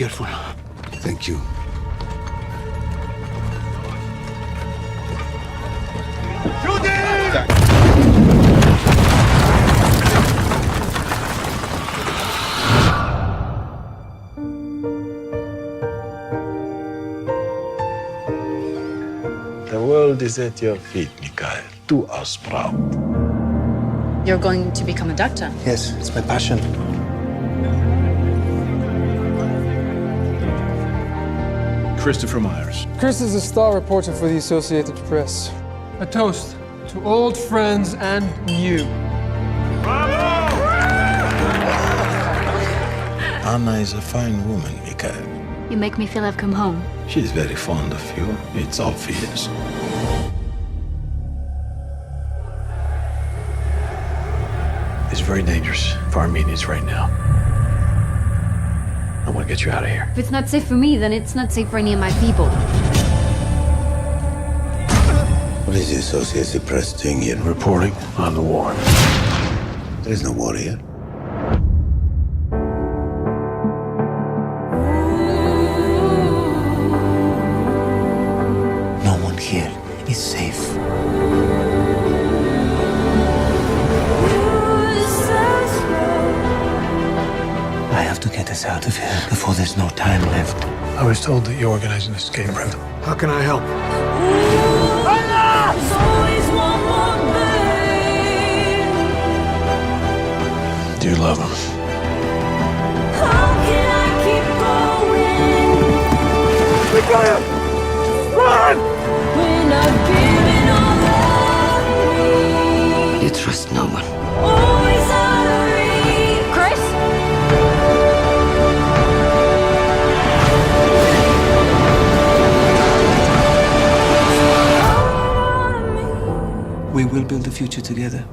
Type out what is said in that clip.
careful. Thank you. The world is at your feet, Mikhail. Do us proud. You're going to become a doctor? Yes, it's my passion. Christopher Myers. Chris is a star reporter for the Associated Press. A toast to old friends and new. Anna is a fine woman, Mikhail. You make me feel I've come home. She's very fond of you. It's obvious. It's very dangerous for Armenians right now. I want to get you out of here. If it's not safe for me, then it's not safe for any of my people. What is the Associated Press doing here? Reporting on the war. There is no war here. No one here is safe. I have to get us out of here before there's no time left. I was told that you organized an escape route. How can I help? Do you love him? You trust no one. Chris? We will build a future together.